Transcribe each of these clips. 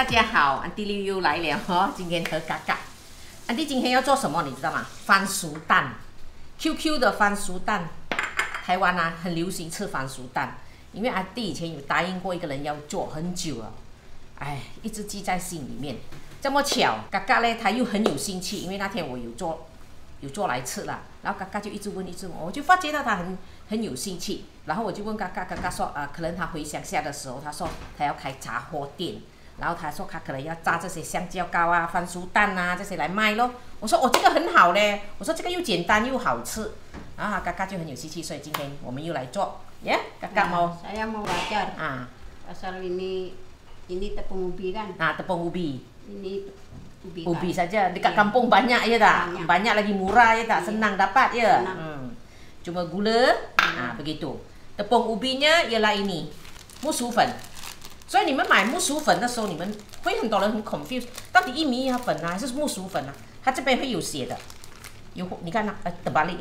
家好，安迪六又来了哦。今天和嘎嘎，安迪今天要做什么？你知道吗？番薯蛋 ，QQ 的番薯蛋，台湾啊很流行吃番薯蛋，因为安迪以前有答应过一个人要做很久了，哎，一直记在心里面。这么巧，嘎嘎呢他又很有兴趣，因为那天我有做来吃了，然后嘎嘎就一直问，我就发觉到他很有兴趣，然后我就问嘎嘎说可能他回乡下的时候，他说他要开杂货店。然后他说他可能要炸这些香蕉糕啊、番薯蛋啊这些来卖咯。我说这个很好嘞，我说这个又简单又好吃。然后嘎嘎就很有兴趣，所以今天我们又来做。Ya, kakak mau? Saya mau belajar. Asal ini tepung ubi kan? Tepung ubi. Ini ubi saja. Dekat kampung banyak ya tak? Banyak lagi murah ya tak? Senang dapat ya. Cuma gula, begitu. Tepung ubinya ialah ini, 木薯粉。所以你们买木薯粉的时候，你们会很多人很 confused， 到底薏米粉啊还是木薯粉啊？它这边会有写的，你看terbalik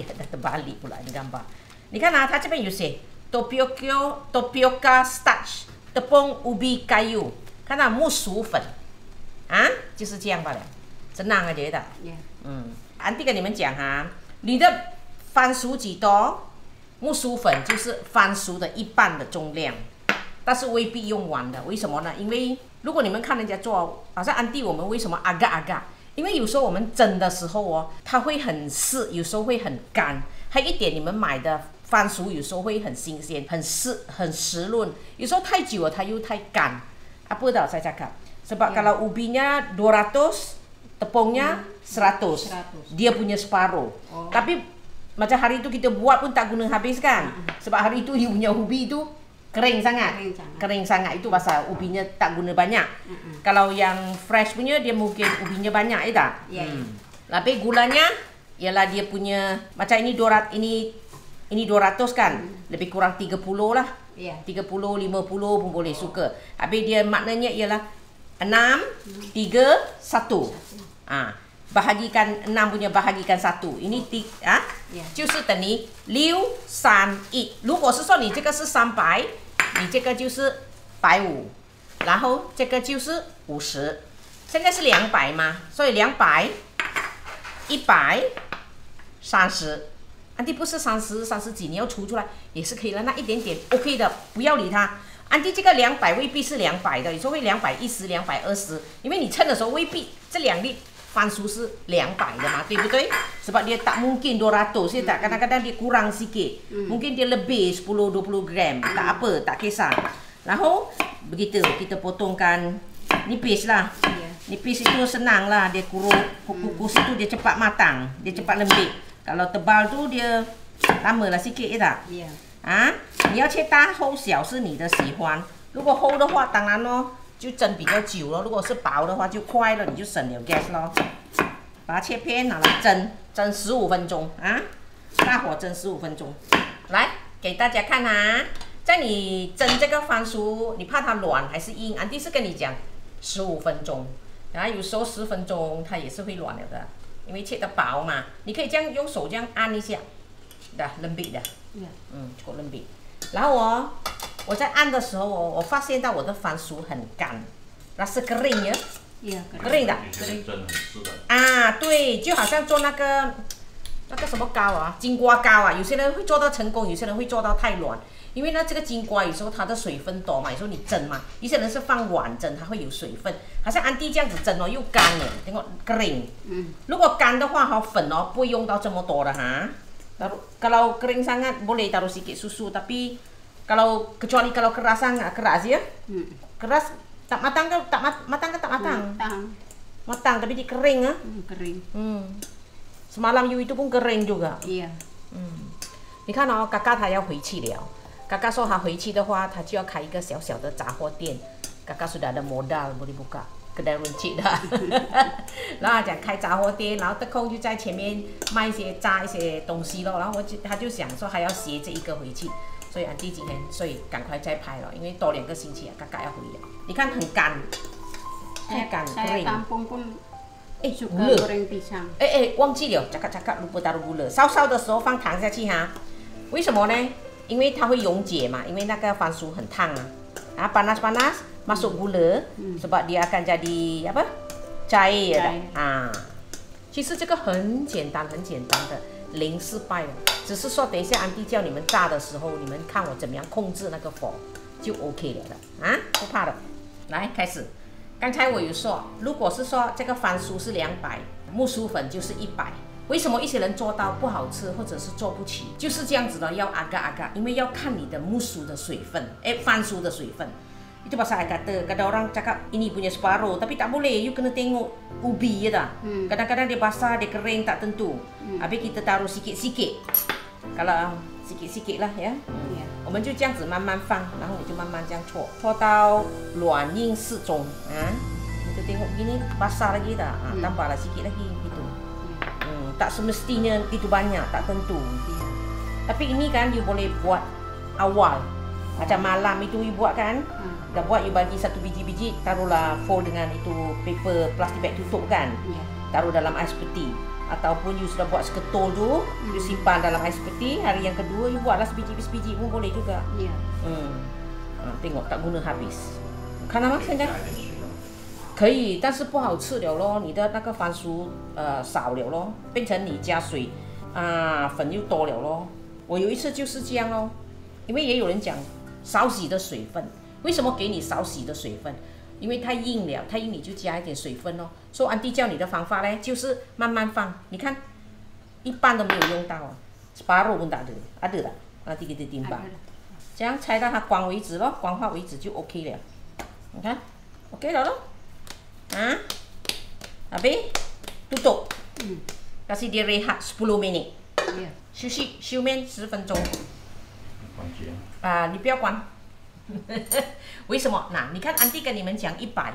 pula， 你看吧？你看它这边有写 tapioca starch tepung ubi kayu， 看到木薯粉就是这样罢了，真难觉得。安迪跟你们讲你的番薯几多，木薯粉就是番薯的一半的重量。但是未必用完的，为什么呢？因为如果你们看人家做，好像安迪我们为什么阿嘎？因为有时候我们蒸的时候它会很湿，有时候会很干。还有一点，你们买的番薯有时候会很新鲜，很湿润，有时候太久了它又太干。Apa dah saya cakap? Sebab kalau ubinya 200, tepungnya 100, dia punya separuh. Tapi macam hari itu kita buat pun tak guna habis kan? Sebab hari itu you punya ubi itu kering sangat itu pasal ubinya tak guna banyak. Kalau yang fresh punya dia mungkin ubinya banyak tak? Tapi gulanya ialah dia punya macam ini 200 kan, lebih kurang 30 lah. 30, 50 pun boleh suka. Habis dia maknanya ialah 6, 3, 1. Bahagikan 6 punya bahagikan 1. Ini 就是等于6、3、1。如果是说你这个是300。你这个就是150，然后这个就是50，现在是200嘛，所以200、100、30，安迪不是30几，你要除出来也是可以了，那一点点 OK 的，不要理它。安迪这个200未必是200的，有时候会210、220，因为你称的时候未必这2粒番薯是200的嘛，对不对？ Sebab dia tak mungkin 200, dia tak, kadang-kadang dia kurang sikit. Mungkin dia lebih 10-20 gram, tak apa, tak kisah. Lalu begitu kita potongkan nipis lah. Nipis itu senang lah, dia kukus itu dia cepat matang, dia cepat lembik. Kalau tebal tu dia lama lah sikit ya tak? 你要切大厚小是你的喜欢。如果厚的话，当然咯，就蒸比较久咯。如果是薄的话就快了，你就省了 gas 咯。把它切片，拿来蒸15分钟大火蒸15分钟。来给大家看在你蒸这个番薯，你怕它软还是硬？安迪是跟你讲15分钟，然后有时候10分钟它也是会软了的，因为切的薄嘛。你可以这样用手这样按一下，lembik dah， cukup lembik。然后我在按的时候我发现到我的番薯很干，rasa kering ya。 kering 的，对，就好像做那个什么糕金瓜糕有些人会做到成功，有些人会做到太软，因为呢这个金瓜有时候它的水分多嘛，有时候你蒸嘛，有些人是放碗蒸，它会有水分，好像安迪这样子蒸又干了，tengok kering。如果干的话粉不会用到这么多的kalau kering sangat boleh taruh sedikit susu, tapi kecuali kalau keras sangat keras ya, keras. Tak matang ke tak matang? Matang tapi dia kering kering. Semalam you itu pun kering juga. 你看嘎嘎他要回去了。嘎嘎说他回去的话，他就要开一个小小的杂货店。嘎嘎 sudah ada modal boleh buka kedai runcit dah。然后讲开杂货店，然后德空就在前面卖炸一些东西咯。然后他就想说还要携这一个回去。 所以安迪今天赶快再拍了，因为多2个星期嘎嘎要回了。你看很干，太干 kering。kampung pun gula goreng pisang。忘记了，cakap lupa taruh gula。烧的时候放糖下去为什么呢？因为它会溶解嘛，因为那个番薯很烫panas masuk gula sebab dia akan jadi apa? Cair ya tak？其实这个很简单的零失败了，只是说等一下安迪叫你们炸的时候，你们看我怎么样控制那个火就 OK 了的啊，不怕的。来开始，刚才我有说，如果是说这个番薯是200，木薯粉就是100。为什么一些人做到不好吃或者是做不起？就是这样子的，要agak-agak，因为要看你的木薯的水分，番薯的水分。Itu bahasa kata, kadang orang cakap ini punya separuh, tapi tak boleh, you kena tengok ubi ya tak? Kadang-kadang dia basah, dia kering, tak tentu. Habis kita taruh sikit-sikit. Kalau sikit-sikit lah ya. 我们就这样子慢慢放，然后你就慢慢这样搓，搓到软硬适中啊。Kita tengok gini basah lagi tak? Tambahlah sikit lagi gitu. Tak semestinya itu banyak, tak tentu. Tapi ini kan you boleh buat awal. Macam malam itu you buat kan? Dah buat you bagi 1 biji-biji, taruhlah fold dengan itu paper plastik bag tutup kan? Taruh dalam ais peti. Ataupun you sudah buat seketol tu, you simpan dalam ais peti, hari yang kedua you buatlah sebiji-sebiji pun boleh juga. Tengok tak guna habis. 看到吗？现在可以，但是不好吃了咯。你的那个番薯少了咯，变成你加水粉又多了咯。我有一次就是这样咯，因为也有人讲少洗的水分，为什么给你少洗的水分？因为太硬了，太硬你就加一点水分咯。所以安迪教你的方法呢，就是慢慢放。你看，一半都没有用到啊，separuh pun tak ada tak? Nanti kita timbang. 这样拆到它光为止咯，光化为止就 OK 了。你看 ，OK 了咯。Habis tutup. Kasih dia rehat 10 minit. 休面10分钟。你不要关。为什么？那你看安迪跟你们讲100，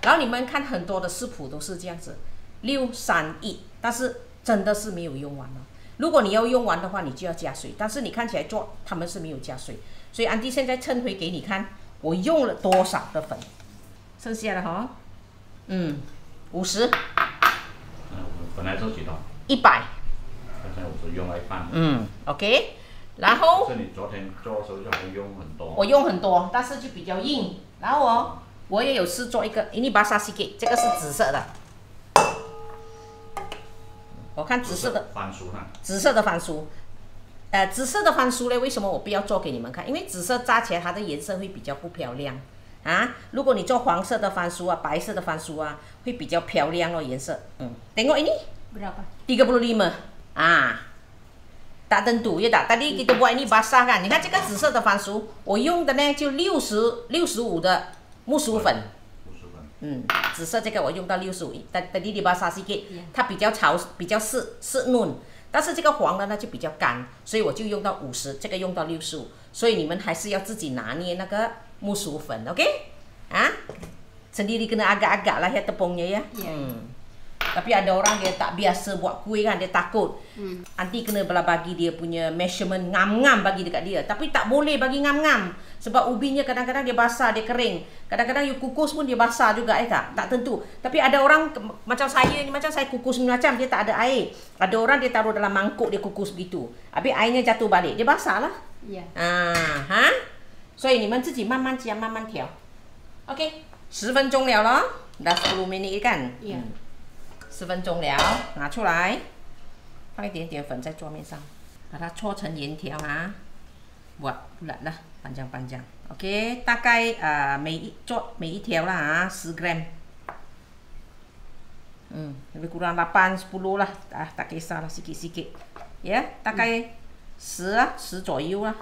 然后你们看很多的食谱都是这样子，6、3、1，但是真的是没有用完了。如果你要用完的话，你就要加水，但是你看起来做他们是没有加水，所以安迪现在称回给你看，我用了多少的粉，剩下的哈，50。本来做几道？100。刚才我是用了一半。OK。然后，是你昨天做的时候就好像用很多。我用很多，但是就比较硬。然后我也有试做一个 ini basah sikit， 这个是紫色的。我看紫色的番薯呢？紫色的番薯，紫色的番薯呢，为什么我不要做给你们看？因为紫色炸起来它的颜色会比较不漂亮啊。如果你做黄色的番薯啊、白色的番薯啊，会比较漂亮哦颜色。Tengok ini berapa? 35 tak tentu ya tak. Tadi kita buat ini basah kan. 你看这个紫色的番薯，我用的呢就65的木薯粉。紫色这个我用到65。Tadi di basah sikit， 它比较潮，比较湿嫩。但是这个黄的呢就比较干，所以我就用到50，这个用到65。所以你们还是要自己拿捏那个木薯粉 ，OK？ Sendiri kena agak-agak lah ya tepungnya ya. Tapi ada orang dia tak biasa buat kuih kan, dia takut. Nanti kena bagi dia punya measurement ngam-ngam bagi dekat dia. Tapi tak boleh bagi ngam-ngam. Sebab ubinya kadang-kadang dia basah, dia kering. Kadang-kadang you kukus pun dia basah juga tak tentu. Tapi ada orang macam saya ni, macam saya kukus macam dia tak ada air. Ada orang dia taruh dalam mangkuk dia kukus begitu. Habis airnya jatuh balik, dia basah lah. So你们自己慢慢加，慢慢调。OK， 10分钟了咯，dah 10 minit kan？ 10分钟了，拿出来，放一点点粉在桌面上，把它搓成圆条buat bulat lah panjang-panjang. OK， 大概每一条啦10 gram。lebih kurang 8, 10 lah, tak kisah lah sikit-sikit. Ya, 大概10左右lah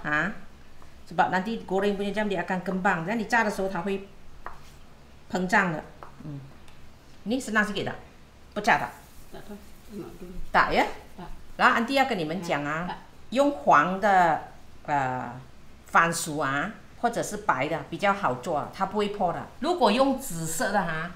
sebab nanti goreng punya jam dia akan kembang, dan 你炸的时候它会膨胀的。ini senang sikit tak？ 不炸的，打呀。然后安迪要跟你们讲用黄的番薯或者是白的比较好做，它不会破的。如果用紫色的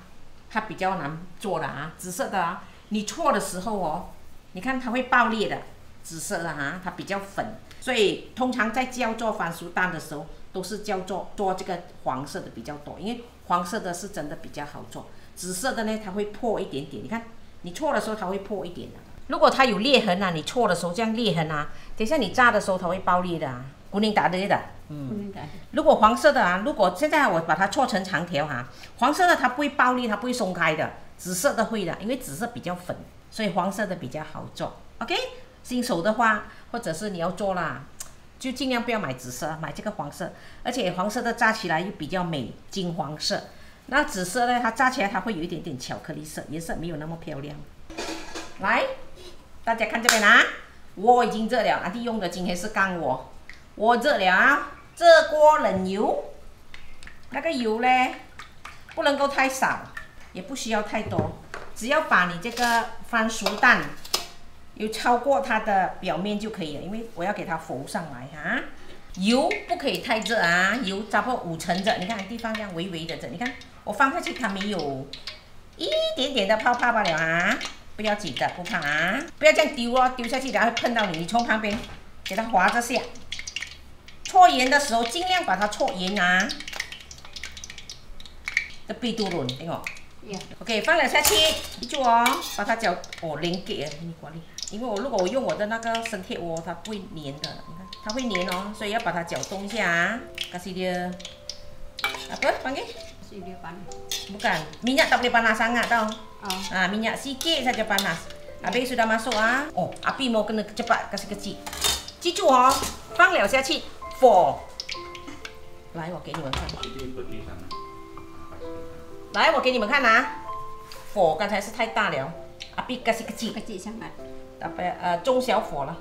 它比较难做的紫色的你搓的时候你看它会爆裂的。紫色的它比较粉，所以通常在教做番薯蛋的时候，都是教做这个黄色的比较多，因为黄色的是真的比较好做。紫色的呢，它会破一点点，你看，你搓的时候它会破一点的。如果它有裂痕你搓的时候这样裂痕等一下你炸的时候它会爆裂的kuning tak ada tak？如果黄色的啊，如果现在我把它搓成长条哈，黄色的它不会爆裂，它不会松开的，紫色的会的，因为紫色比较粉，所以黄色的比较好做。OK， 新手的话，或者是你要做啦，就尽量不要买紫色，买这个黄色，而且黄色的炸起来又比较美，金黄色。那紫色呢，它炸起来它会有一点点巧克力色，颜色没有那么漂亮。来，大家看这边啊，锅已经热了，阿弟用的今天是钢锅，锅热了啊。这锅冷油，那个油呢不能够太少，也不需要太多，只要把你这个番薯蛋有超过它的表面就可以了，因为我要给它浮上来哈。油不可以太热啊，油差不多5成热，你看地方这样微微的热，你看我放下去它没有一点点的泡泡罢了啊，不要紧的，不怕啊，不要这样丢哦，丢下去然后碰到你，你从旁边给它划着下。搓盐的时候，尽量把它搓盐啊。Tepi turun, tengok. OK， 放了下去，记住哦，把它搅连结你管理。因为如果我用我的那个生铁锅，它不会粘的，你看它会粘哦，所以要把它搅动一下啊。Kasih dia apa panggil? Kasih dia panas. Bukan, minyak tak boleh panas sangat tau. Minyak sikit saja panas. Habis sudah masuk ah. Oh, api mau kena cepat, kasih kecil. 记住哦，放了下去。火，来，我给你们看。来，我给你们看啊。火刚才是太大了，api kasih kecil。kecil sangat。中小火了。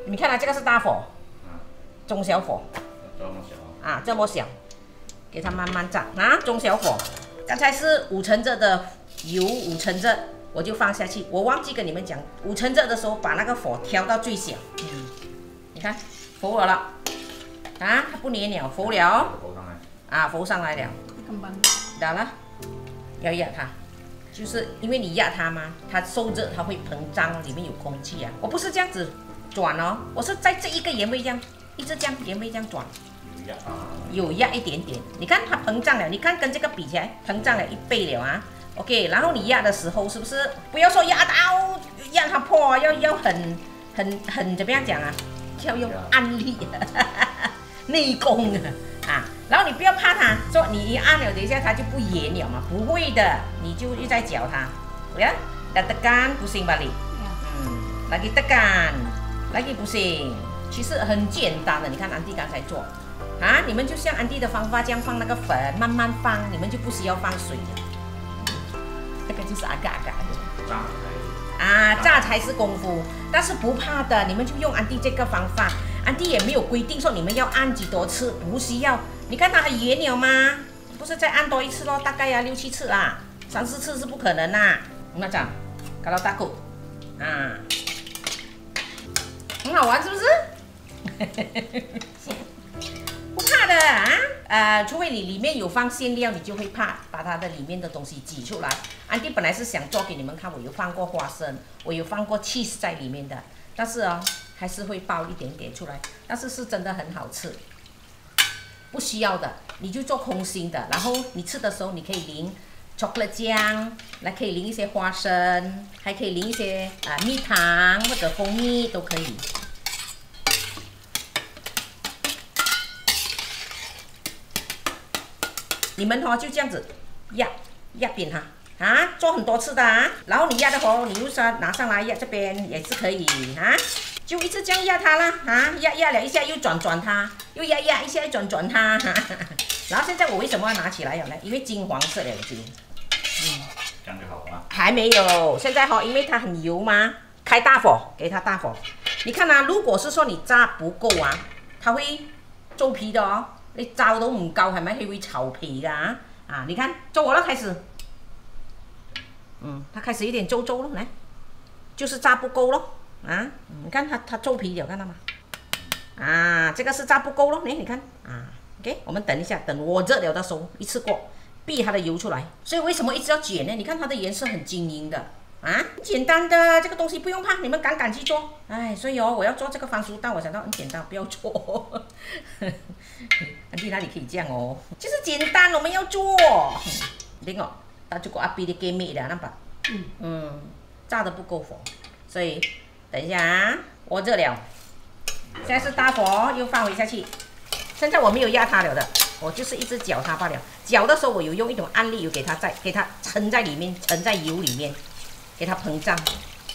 你看啊，这个是大火，中小火。啊，这么小，给它慢慢炸啊，中小火。刚才是5成热的油，5成热。我就放下去，我忘记跟你们讲，5成热的时候把那个火调到最小。你看浮了啊，它不粘了，浮了，浮上来了，好了，要压它，就是因为你压它嘛，它受热它会膨胀，里面有空气啊。我不是这样子转哦，我是在这一个盐位这样，一直这样盐位这样转，有压一点点，你看它膨胀了，你看跟这个比起来膨胀了1倍了啊。OK， 然后你压的时候是不是不要说压到压它破，要很怎么样讲啊？要用按力，内功啊！然后你不要怕它，说你一按了，等一下它就不严了嘛，不会的，你就一直在搅它，ya， dah tekan pusing balik， lagi tekan， lagi pusing， 其实很简单的，你看安迪刚才做啊，你们就像安迪的方法这样放那个粉，慢慢放，你们就不需要放水了。这个就是agak的炸才是功夫，但是不怕的，你们就用安迪这个方法。安迪也没有规定说你们要按几多次，不需要。你看它很圆了吗？不是再按多一次咯，大概要6、7次啦，3、4次是不可能啦。那讲，kalau takut，很好玩是不是？不怕的啊，除非你里面有放馅料，你就会怕把它的里面的东西挤出来。安迪本来是想做给你们看，我有放过花生，我有放过 cheese 在里面的，但是哦，还是会爆一点点出来，但是是真的很好吃。不需要的，你就做空心的，然后你吃的时候你可以淋 chocolate 酱，来可以淋一些花生，还可以淋一些蜜糖或者蜂蜜都可以。你们哦就这样子压扁它啊，做很多次的啊。然后你压的话，你又拿上来压这边也是可以啊，就一直这样压它啦啊，压了一下又转它，又压一下又转它。然后现在我为什么要拿起来了呢？因为金黄色了已经。这样就好了。还没有，现在因为它很油嘛，开大火，给它大火。你看啊，如果是说你炸不够啊，它会皱皮的哦。你炸到唔夠係咪？佢會巢皮噶啊！你看做我了開始，它開始有點皱了，來，就是炸不夠咯啊！你看它皱皮了，看到嗎？啊，這個是炸不夠咯，你看啊 ，OK， 我們等一下，等我熱了的時候一次過避它的油出來。所以為什麼一直要捲呢？你看它的顏色很晶瑩的。很简单的这个东西不用怕，你们敢去做。哎，所以我要做这个番薯蛋，我想到很简单，不要做。安迪哪里可以这样哦？就是简单，我们要做。Tengok， tak cukup api dia kemek dah nampak？炸的不够火，所以等一下啊，我热了。现在是大火，又放回下去。现在我没有压它了的，我就是一直搅它罢了。搅的时候，我有用一种安利油给它沉在里面，沉在油里面，给它膨胀。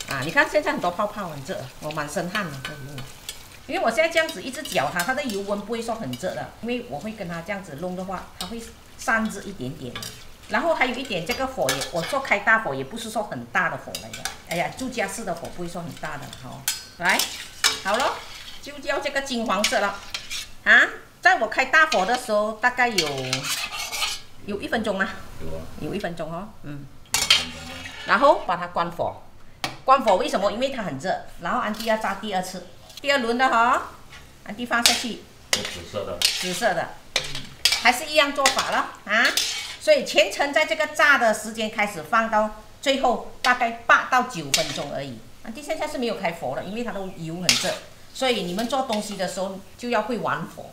啊，你看现在很多泡泡很热，我满身汗了。因为我现在这样子一直搅它，它的油温不会说很热的，因为我会跟它这样子弄的话，它会散热一点点。然后还有一点，这个火也我做开大火，也不是说很大的火来的。哎呀，住家式的火不会说很大的。好，来，好了，就要这个金黄色了。啊，在我开大火的时候，大概有1分钟吗？有1分钟哦。然后把它关火。关火为什么？因为它很热。然后安迪要炸第2次，第2轮的哈，安迪放下去。紫色的。紫色的，还是一样做法了啊。所以全程在这个炸的时间开始放到最后大概8到9分钟而已。安迪现在是没有开火了，因为它的油很热。所以你们做东西的时候就要会玩火，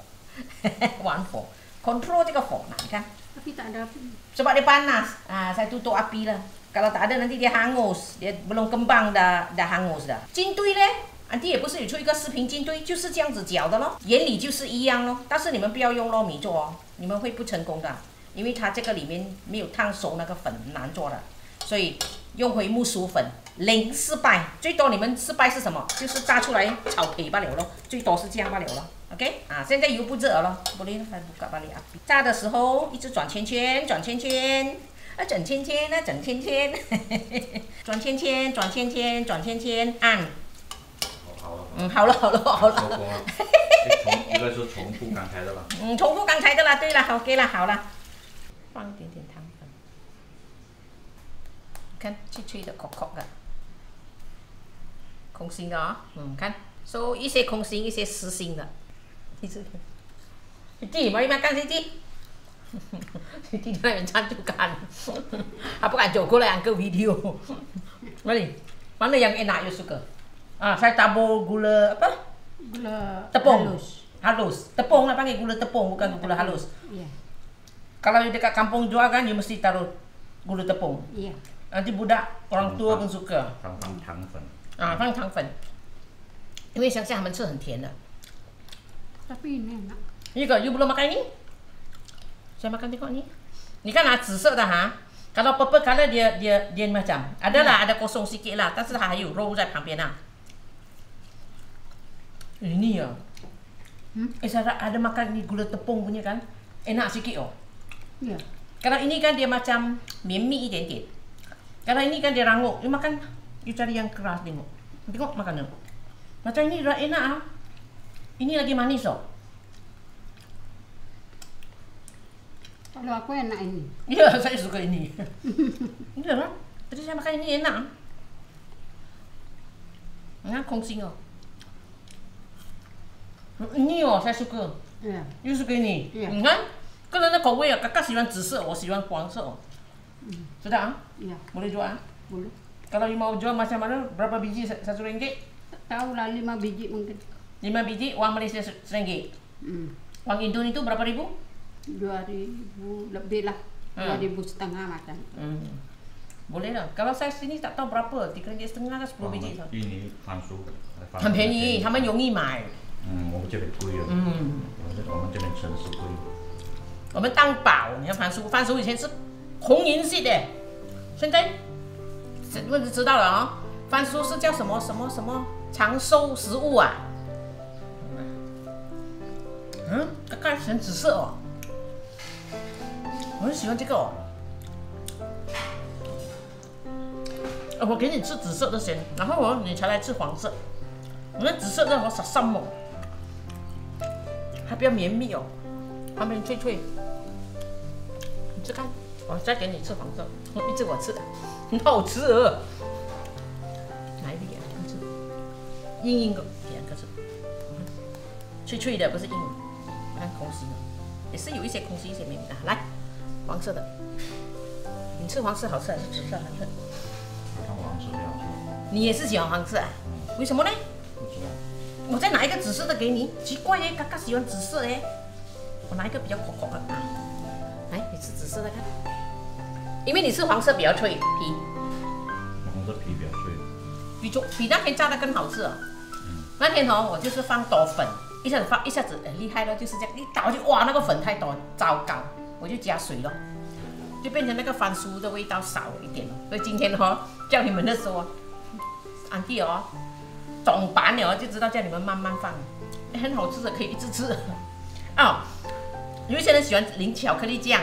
玩火 ，control 这个火nah, 你看。Tapi tak ada api. Sebab dia panas, saya tutup api lah. Kalau tak ada nanti dia hangus, dia belum kembang dah hangus dah. 金堆呢，安迪也不是有出一个视频，金堆就是这样子搅的咯，原理就是一样咯。但是你们不要用糯米做哦，你们会不成功的，因为它这个里面没有烫熟那个粉，很难做的。所以用回木薯粉，0失败，最多你们失败是什么？就是炸出来炒皮罢了咯，最多是这样罢了咯。OK 啊，现在油不热了，boleh buka balik api。炸的时候一直转圈圈，转圈圈，转圈圈，转圈圈，转圈圈，转圈圈，转圈圈，按。好了。应该是重复刚才的吧？重复刚才的了，对了 ，OK 了，好了，放一点点糖粉。看脆脆的、口口的，空心的哦，看，so 一些空心，一些实心的。Siti, mari makan Siti. Siti dia nak cantikkan. Apa kan Joko lah yang ke video. Mari, mana yang enak you suka? Saya tabur gula apa? Gula tepung. halus. Halus. Tepung lah panggil gula tepung, bukan gula halus. Iya. Kalau you dekat kampung jual kan, you mesti taruh gula tepung. Iya. Nanti budak orang tua pun suka. 放糖粉。放糖粉，因为乡下他们吃很甜的。Tapi ini enak. Ini kok, you belum makan ini? Saya makan tengok ni. Ni kan紫色的哈。Kalau purple color dia macam adalah ada kosong sikit lah, 但是它还有肉在旁边啊。Ini ya. Saya ada makan ni gula tepung punya kan, enak sikit oh. Iya. Kalau ini kan dia macam 绵密一点点。Kalau ini kan dia rangup, you makan, you cari yang keras tengok. Tengok makan tu. Macam ini dah enak ah. Ini lagi manis oh. Kalau aku enak ini. Ya, saya suka ini. Ini lah. Tadi saya makan ini enak. Nah, kongsi oh. Ini oh, saya suka. Iya. You suka ini? Iya. Kan? 个人的口味啊，kakak 喜欢紫色，我喜欢黄色哦。Sedap ah? Iya. Boleh jual ah? Boleh. Kalau you mau jual macam mana? Berapa biji RM1? Tahu lah 5 biji mungkin. 5 biji, wang Malaysia RM1. Wang Indon itu berapa ribu? 2.000 lebih lah. 2.500 macam. Boleh lah. Kalau saya sini tak tahu berapa, RM3.5 ke 10 biji. 印尼番薯很便宜，他们容易买。我们这边贵啊。我们这边城市贵。我们当宝，你看番薯以前是红银色的，现在问知道了啊、哦，番薯是叫什么长寿食物啊？它看成紫色哦，我很喜欢这个哦。我给你吃紫色的先，然后你才来吃黄色。我那紫色的我撒上猛，它比较绵密哦，旁边脆脆。你吃看，我再给你吃黄色，一直我吃的，很好吃哦。来一点，吃，硬硬的，两个吃，脆脆的不是硬的，看空心的，也是有一些空心，一些绵密的。来，黄色的，你吃黄色好吃还是紫色好吃？看黄色比较好吃。你也是喜欢黄色啊？为什么呢？不知道。我再拿一个紫色的给你，奇怪耶，嘎嘎喜欢紫色耶。我拿一个比较口口的啊，来，你吃紫色的看，因为你吃黄色比较脆皮，黄色皮比较脆，比那天炸的更好吃哦。那天哦，我就是放多粉，一下子很厉害了，就是这样一倒就哇，那个粉太多，糟糕，我就加水了，就变成那个番薯的味道少了一点了。所以今天哦，叫你们的时候，安迪哦，总版了就知道叫你们慢慢放，很好吃的，可以一直吃。哦，有一些人喜欢淋巧克力酱，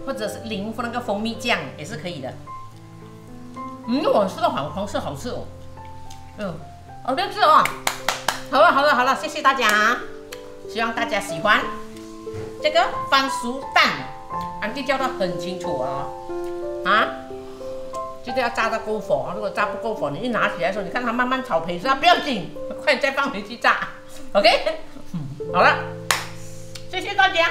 或者是淋那个蜂蜜酱也是可以的。我吃到黄色好吃哦。我就吃哦。好了，谢谢大家，希望大家喜欢这个番薯蛋，安迪教的很清楚哦。记得要炸到够火，如果炸不够火，你一拿起来的时候，你看它慢慢炒焙，不要紧，快再放回去炸。OK， 好了，谢谢大家。